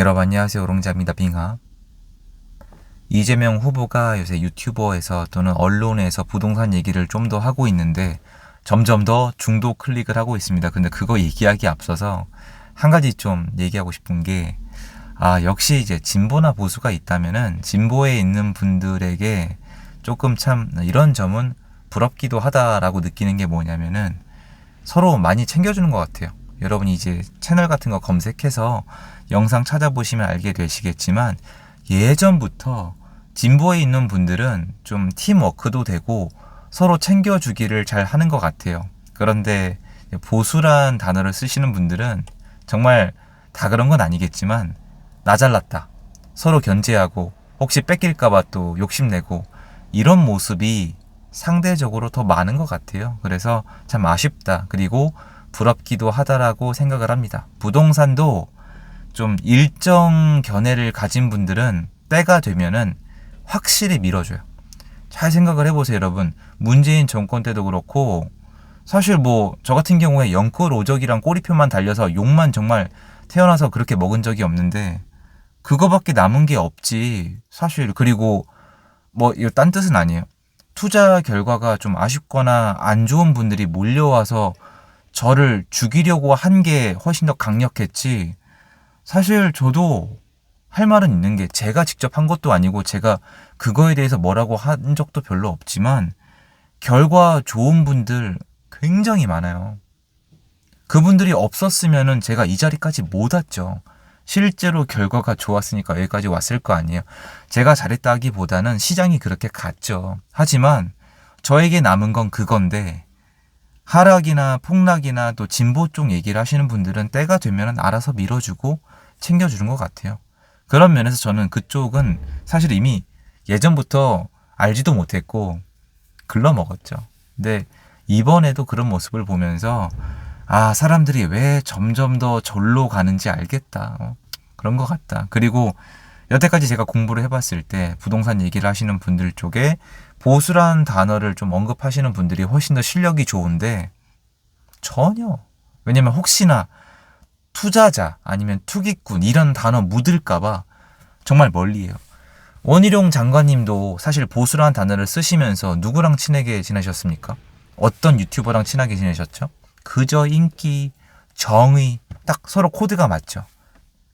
여러분 안녕하세요. 오롱자입니다. 빙하. 이재명 후보가 요새 유튜버에서 또는 언론에서 부동산 얘기를 좀 더 하고 있는데 점점 더 중도 클릭을 하고 있습니다. 근데 그거 얘기하기 앞서서 한 가지 좀 얘기하고 싶은 게 역시 이제 진보나 보수가 있다면은 진보에 있는 분들에게 조금 참 이런 점은 부럽기도 하다라고 느끼는 게 뭐냐면은 서로 많이 챙겨주는 것 같아요. 여러분이 이제 채널 같은 거 검색해서 영상 찾아보시면 알게 되시겠지만 예전부터 진보에 있는 분들은 좀 팀워크도 되고 서로 챙겨주기를 잘 하는 것 같아요. 그런데 보수란 단어를 쓰시는 분들은 정말 다 그런 건 아니겠지만 나 잘났다, 서로 견제하고 혹시 뺏길까봐 또 욕심내고 이런 모습이 상대적으로 더 많은 것 같아요. 그래서 참 아쉽다, 그리고 부럽기도 하다라고 생각을 합니다. 부동산도 좀 일정 견해를 가진 분들은 때가 되면은 확실히 밀어줘요. 잘 생각을 해보세요, 여러분. 문재인 정권 때도 그렇고 사실 뭐 저 같은 경우에 영끌 오적이랑 꼬리표만 달려서 욕만 정말 태어나서 그렇게 먹은 적이 없는데 그거밖에 남은 게 없지 사실. 그리고 뭐 이거 딴 뜻은 아니에요. 투자 결과가 좀 아쉽거나 안 좋은 분들이 몰려와서 저를 죽이려고 한 게 훨씬 더 강력했지. 사실 저도 할 말은 있는 게 제가 직접 한 것도 아니고 제가 그거에 대해서 뭐라고 한 적도 별로 없지만 결과 좋은 분들 굉장히 많아요. 그분들이 없었으면은 제가 이 자리까지 못 왔죠. 실제로 결과가 좋았으니까 여기까지 왔을 거 아니에요. 제가 잘했다기보다는 시장이 그렇게 갔죠. 하지만 저에게 남은 건 그건데 하락이나 폭락이나 또 진보 쪽 얘기를 하시는 분들은 때가 되면 알아서 밀어주고 챙겨주는 것 같아요. 그런 면에서 저는 그쪽은 사실 이미 예전부터 알지도 못했고 글러먹었죠. 근데 이번에도 그런 모습을 보면서 사람들이 왜 점점 더 절로 가는지 알겠다. 그런 것 같다. 그리고 여태까지 제가 공부를 해봤을 때 부동산 얘기를 하시는 분들 쪽에 보수란 단어를 좀 언급하시는 분들이 훨씬 더 실력이 좋은데 전혀. 왜냐면 혹시나 투자자 아니면 투기꾼 이런 단어 묻을까봐 정말 멀리해요. 원희룡 장관님도 사실 보수라는 단어를 쓰시면서 누구랑 친하게 지내셨습니까? 어떤 유튜버랑 친하게 지내셨죠? 그저 인기, 정의, 딱 서로 코드가 맞죠.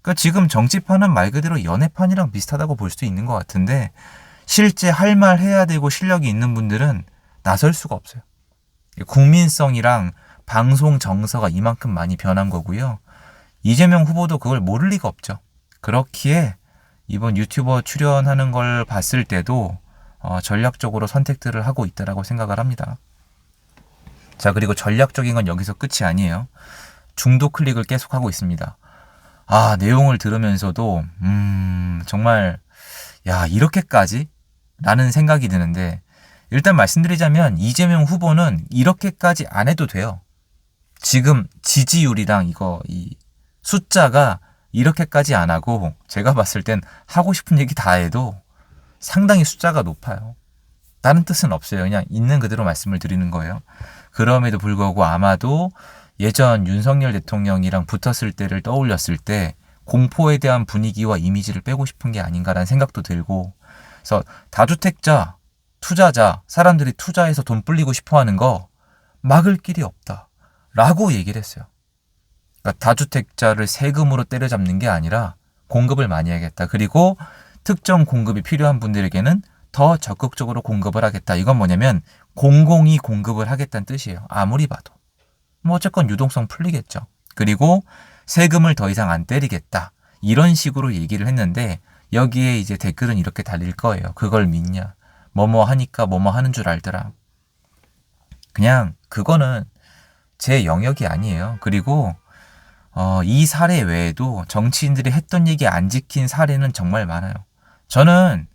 그러니까 지금 정치판은 말 그대로 연애판이랑 비슷하다고 볼 수도 있는 것 같은데 실제 할 말 해야 되고 실력이 있는 분들은 나설 수가 없어요. 국민성이랑 방송 정서가 이만큼 많이 변한 거고요. 이재명 후보도 그걸 모를 리가 없죠. 그렇기에 이번 유튜버 출연하는 걸 봤을 때도 전략적으로 선택들을 하고 있다라고 생각을 합니다. 자, 그리고 전략적인 건 여기서 끝이 아니에요. 중도 클릭을 계속하고 있습니다. 내용을 들으면서도 정말 이렇게까지? 라는 생각이 드는데 일단 말씀드리자면 이재명 후보는 이렇게까지 안 해도 돼요. 지금 지지율이랑 이 숫자가 이렇게까지 안 하고 제가 봤을 땐 하고 싶은 얘기 다 해도 상당히 숫자가 높아요. 다른 뜻은 없어요. 그냥 있는 그대로 말씀을 드리는 거예요. 그럼에도 불구하고 아마도 예전 윤석열 대통령이랑 붙었을 때를 떠올렸을 때 공포에 대한 분위기와 이미지를 빼고 싶은 게 아닌가라는 생각도 들고, 그래서 다주택자, 투자자, 사람들이 투자해서 돈 불리고 싶어하는 거 막을 길이 없다라고 얘기를 했어요. 그러니까 다주택자를 세금으로 때려잡는 게 아니라 공급을 많이 하겠다. 그리고 특정 공급이 필요한 분들에게는 더 적극적으로 공급을 하겠다. 이건 뭐냐면 공공이 공급을 하겠다는 뜻이에요. 아무리 봐도. 어쨌건 유동성 풀리겠죠. 그리고 세금을 더 이상 안 때리겠다. 이런 식으로 얘기를 했는데 여기에 이제 댓글은 이렇게 달릴 거예요. 그걸 믿냐? 뭐뭐 하니까 뭐뭐 하는 줄 알더라. 그냥 그거는 제 영역이 아니에요. 그리고 이 사례 외에도 정치인들이 했던 얘기 안 지킨 사례는 정말 많아요. 저는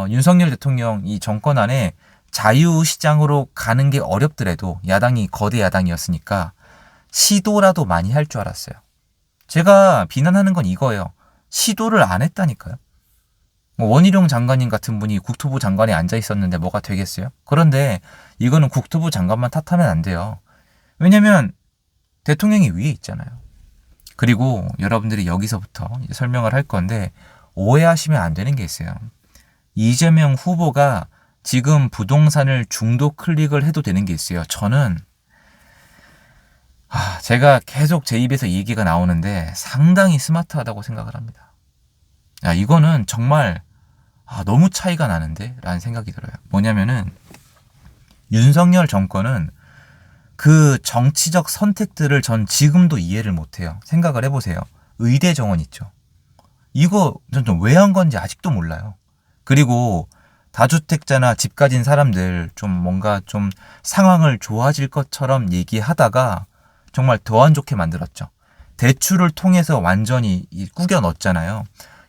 윤석열 대통령 이 정권 안에 자유시장으로 가는 게 어렵더라도 야당이 거대 야당이었으니까 시도라도 많이 할 줄 알았어요. 제가 비난하는 건 이거예요. 시도를 안 했다니까요. 원희룡 장관님 같은 분이 국토부 장관에 앉아 있었는데 뭐가 되겠어요? 그런데 이거는 국토부 장관만 탓하면 안 돼요. 왜냐면 대통령이 위에 있잖아요. 그리고 여러분들이 여기서부터 이제 설명을 할 건데 오해하시면 안 되는 게 있어요. 이재명 후보가 지금 부동산을 중도 클릭을 해도 되는 게 있어요. 저는 제가 계속 제 입에서 이 얘기가 나오는데 상당히 스마트하다고 생각을 합니다. 이거는 정말 너무 차이가 나는데? 라는 생각이 들어요. 뭐냐면은 윤석열 정권은 그 정치적 선택들을 전 지금도 이해를 못해요. 생각을 해보세요. 의대 정원 있죠. 이거 전 좀 왜 한 건지 아직도 몰라요. 그리고 다주택자나 집 가진 사람들 좀 뭔가 좀 상황을 좋아질 것처럼 얘기하다가 정말 더 안 좋게 만들었죠. 대출을 통해서 완전히 꾸겨 넣었잖아요.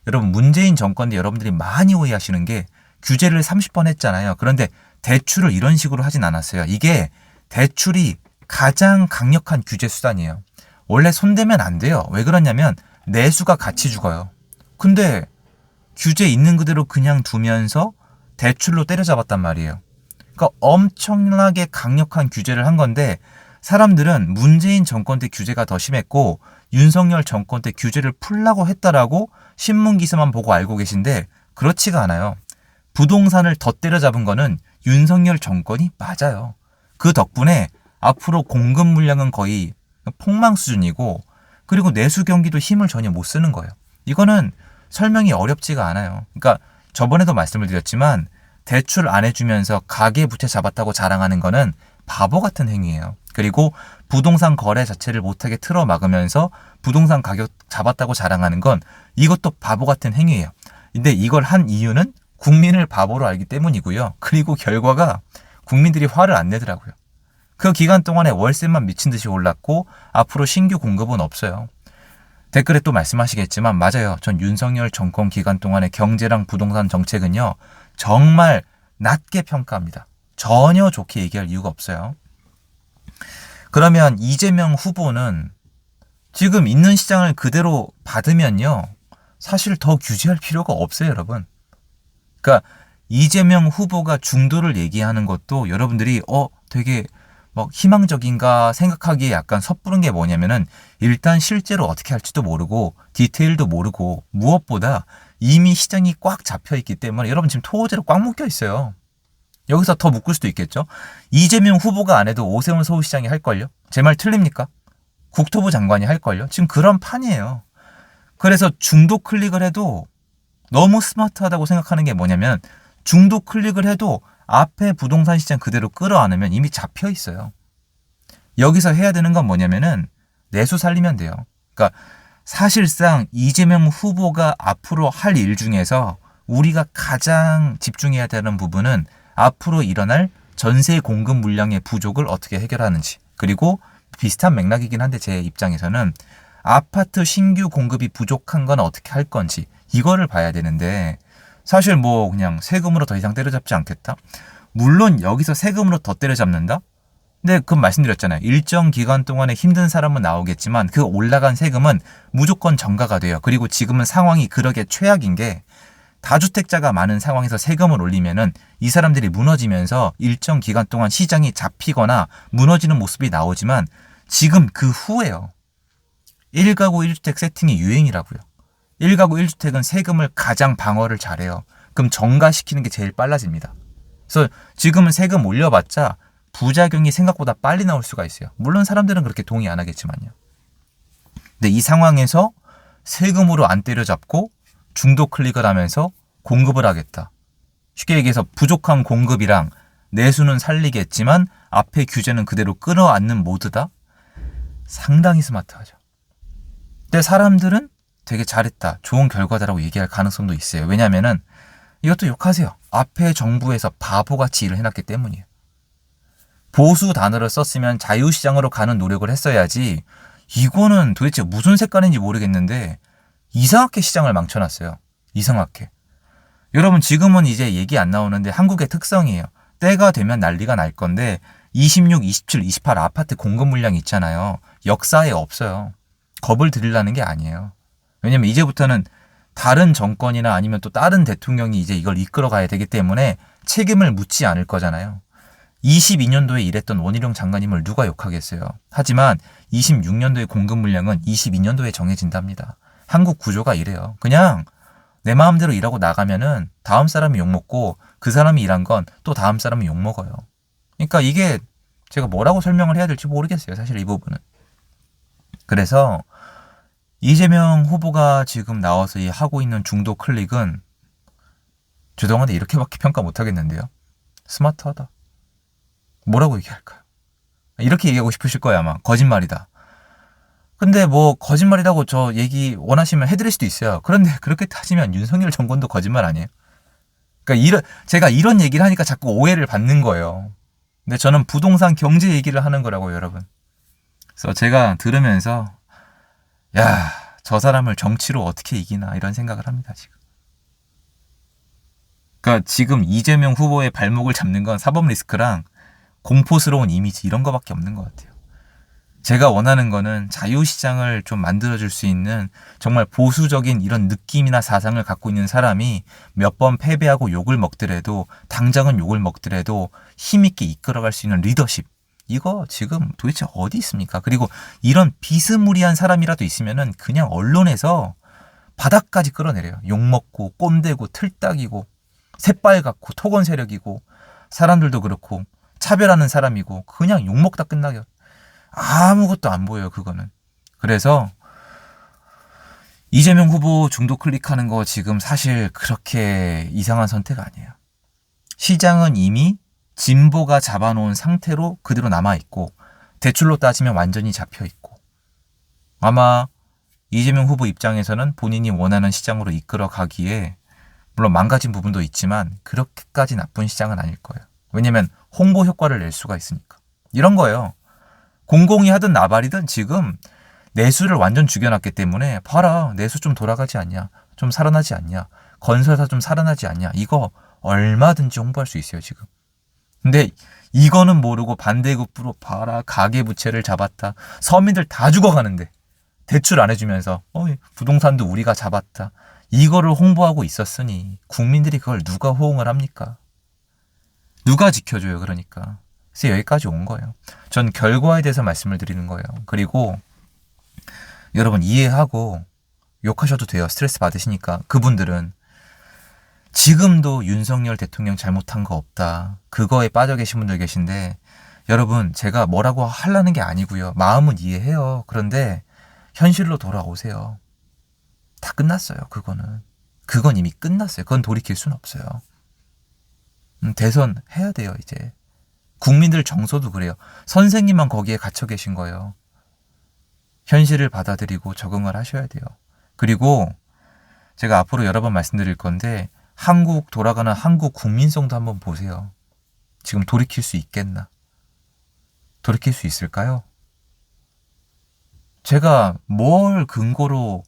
여러분 문재인 정권 때 여러분들이 많이 오해하시는 게 규제를 30번 했잖아요. 그런데 대출을 이런 식으로 하진 않았어요. 이게 대출이 가장 강력한 규제 수단이에요. 원래 손대면 안 돼요. 왜 그러냐면 내수가 같이 죽어요. 근데 규제 있는 그대로 그냥 두면서 대출로 때려잡았단 말이에요. 그러니까 엄청나게 강력한 규제를 한 건데 사람들은 문재인 정권 때 규제가 더 심했고 윤석열 정권 때 규제를 풀라고 했다라고 신문 기사만 보고 알고 계신데 그렇지가 않아요. 부동산을 더 때려잡은 거는 윤석열 정권이 맞아요. 그 덕분에 앞으로 공급 물량은 거의 폭망 수준이고 그리고 내수 경기도 힘을 전혀 못 쓰는 거예요. 이거는 설명이 어렵지가 않아요. 그러니까 저번에도 말씀을 드렸지만 대출 안 해주면서 가계부채 잡았다고 자랑하는 거는 바보 같은 행위예요. 그리고 부동산 거래 자체를 못하게 틀어 막으면서 부동산 가격 잡았다고 자랑하는 건 이것도 바보 같은 행위예요. 근데 이걸 한 이유는 국민을 바보로 알기 때문이고요. 그리고 결과가 국민들이 화를 안 내더라고요. 그 기간 동안에 월세만 미친 듯이 올랐고 앞으로 신규 공급은 없어요. 댓글에 또 말씀하시겠지만 맞아요. 전 윤석열 정권 기간 동안의 경제랑 부동산 정책은요. 정말 낮게 평가합니다. 전혀 좋게 얘기할 이유가 없어요. 그러면 이재명 후보는 지금 있는 시장을 그대로 받으면요. 사실 더 규제할 필요가 없어요, 여러분. 그러니까 이재명 후보가 중도를 얘기하는 것도 여러분들이 되게 희망적인가 생각하기에 약간 섣부른 게 뭐냐면은 일단 실제로 어떻게 할지도 모르고 디테일도 모르고 무엇보다 이미 시장이 꽉 잡혀 있기 때문에 여러분 지금 토호제로 꽉 묶여 있어요. 여기서 더 묶을 수도 있겠죠. 이재명 후보가 안 해도 오세훈 서울시장이 할걸요? 제 말 틀립니까? 국토부 장관이 할걸요? 지금 그런 판이에요. 그래서 중도 클릭을 해도 너무 스마트하다고 생각하는 게 뭐냐면 중도 클릭을 해도 앞에 부동산 시장 그대로 끌어안으면 이미 잡혀 있어요. 여기서 해야 되는 건 뭐냐면은 내수 살리면 돼요. 그러니까 사실상 이재명 후보가 앞으로 할 일 중에서 우리가 가장 집중해야 되는 부분은 앞으로 일어날 전세 공급 물량의 부족을 어떻게 해결하는지, 그리고 비슷한 맥락이긴 한데 제 입장에서는 아파트 신규 공급이 부족한 건 어떻게 할 건지 이거를 봐야 되는데 사실 그냥 세금으로 더 이상 때려잡지 않겠다? 물론 여기서 세금으로 더 때려잡는다? 근데 그 말씀드렸잖아요. 일정 기간 동안에 힘든 사람은 나오겠지만 그 올라간 세금은 무조건 전가가 돼요. 그리고 지금은 상황이 그러게 최악인 게 다주택자가 많은 상황에서 세금을 올리면은 이 사람들이 무너지면서 일정 기간 동안 시장이 잡히거나 무너지는 모습이 나오지만 지금 그 후에요. 1가구 1주택 세팅이 유행이라고요. 1가구 1주택은 세금을 가장 방어를 잘해요. 그럼 정가시키는 게 제일 빨라집니다. 그래서 지금은 세금 올려봤자 부작용이 생각보다 빨리 나올 수가 있어요. 물론 사람들은 그렇게 동의 안 하겠지만요. 근데 이 상황에서 세금으로 안 때려잡고 중도 클릭을 하면서 공급을 하겠다. 쉽게 얘기해서 부족한 공급이랑 내수는 살리겠지만 앞에 규제는 그대로 끌어안는 모드다? 상당히 스마트하죠. 근데 사람들은 되게 잘했다, 좋은 결과다라고 얘기할 가능성도 있어요. 왜냐면은 이것도 욕하세요. 앞에 정부에서 바보같이 일을 해놨기 때문이에요. 보수 단어를 썼으면 자유시장으로 가는 노력을 했어야지 이거는 도대체 무슨 색깔인지 모르겠는데 이상하게 시장을 망쳐놨어요. 이상하게. 여러분 지금은 이제 얘기 안 나오는데 한국의 특성이에요. 때가 되면 난리가 날 건데 26, 27, 28 아파트 공급 물량이 있잖아요. 역사에 없어요. 겁을 들이려는 게 아니에요. 왜냐면 이제부터는 다른 정권이나 아니면 또 다른 대통령이 이제 이걸 이끌어 가야 되기 때문에 책임을 묻지 않을 거잖아요. 22년도에 일했던 원희룡 장관님을 누가 욕하겠어요. 하지만 26년도의 공급 물량은 22년도에 정해진답니다. 한국 구조가 이래요. 그냥 내 마음대로 일하고 나가면은 다음 사람이 욕먹고 그 사람이 일한 건 또 다음 사람이 욕먹어요. 그러니까 이게 제가 뭐라고 설명을 해야 될지 모르겠어요. 사실 이 부분은. 그래서 이재명 후보가 지금 나와서 하고 있는 중도 클릭은 죄송한데 이렇게밖에 평가 못하겠는데요. 스마트하다. 뭐라고 얘기할까요? 이렇게 얘기하고 싶으실 거예요 아마. 거짓말이다. 근데 뭐 거짓말이라고 저 얘기 원하시면 해드릴 수도 있어요. 그런데 그렇게 따지면 윤석열 정권도 거짓말 아니에요? 그러니까 제가 이런 얘기를 하니까 자꾸 오해를 받는 거예요. 근데 저는 부동산 경제 얘기를 하는 거라고요, 여러분. 그래서 제가 들으면서 야, 저 사람을 정치로 어떻게 이기나 이런 생각을 합니다, 지금. 그러니까 지금 이재명 후보의 발목을 잡는 건 사법 리스크랑 공포스러운 이미지 이런 거밖에 없는 것 같아요. 제가 원하는 거는 자유시장을 좀 만들어줄 수 있는 정말 보수적인 이런 느낌이나 사상을 갖고 있는 사람이 몇 번 패배하고 욕을 먹더라도 당장은 욕을 먹더라도 힘있게 이끌어갈 수 있는 리더십. 이거 지금 도대체 어디 있습니까? 그리고 이런 비스무리한 사람이라도 있으면은 그냥 언론에서 바닥까지 끌어내려요. 욕먹고 꼰대고 틀딱이고 새빨갛고 토건 세력이고 사람들도 그렇고 차별하는 사람이고 그냥 욕먹다 끝나요. 아무것도 안 보여요, 그거는. 그래서 이재명 후보 중도 클릭하는 거 지금 사실 그렇게 이상한 선택 아니에요. 시장은 이미 진보가 잡아놓은 상태로 그대로 남아있고 대출로 따지면 완전히 잡혀있고 아마 이재명 후보 입장에서는 본인이 원하는 시장으로 이끌어 가기에 물론 망가진 부분도 있지만 그렇게까지 나쁜 시장은 아닐 거예요. 왜냐면 홍보 효과를 낼 수가 있으니까. 이런 거예요. 공공이 하든 나발이든 지금 내수를 완전 죽여놨기 때문에 봐라 내수 좀 돌아가지 않냐 좀 살아나지 않냐 건설사 좀 살아나지 않냐 이거 얼마든지 홍보할 수 있어요 지금. 근데 이거는 모르고 반대급부로 봐라 가계부채를 잡았다 서민들 다 죽어가는데 대출 안 해주면서 부동산도 우리가 잡았다 이거를 홍보하고 있었으니 국민들이 그걸 누가 호응을 합니까? 누가 지켜줘요 그러니까. 그래서 여기까지 온 거예요. 전 결과에 대해서 말씀을 드리는 거예요. 그리고 여러분 이해하고 욕하셔도 돼요. 스트레스 받으시니까. 그분들은 지금도 윤석열 대통령 잘못한 거 없다. 그거에 빠져 계신 분들 계신데 여러분 제가 뭐라고 하려는 게 아니고요. 마음은 이해해요. 그런데 현실로 돌아오세요. 다 끝났어요. 그거는. 그건 이미 끝났어요. 그건 돌이킬 수는 없어요. 대선 해야 돼요. 이제. 국민들 정서도 그래요. 선생님만 거기에 갇혀 계신 거예요. 현실을 받아들이고 적응을 하셔야 돼요. 그리고 제가 앞으로 여러 번 말씀드릴 건데 한국 돌아가는 한국 국민성도 한번 보세요. 지금 돌이킬 수 있겠나? 돌이킬 수 있을까요? 제가 뭘 근거로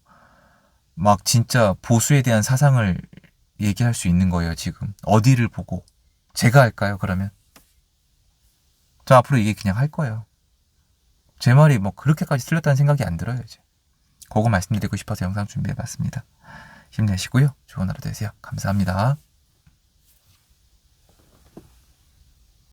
막 진짜 보수에 대한 사상을 얘기할 수 있는 거예요, 지금. 어디를 보고. 제가 할까요, 그러면? 저 앞으로 얘기 그냥 할 거예요. 제 말이 뭐 그렇게까지 틀렸다는 생각이 안 들어요, 이제. 그거 말씀드리고 싶어서 영상 준비해봤습니다. 힘내시고요. 좋은 하루 되세요. 감사합니다.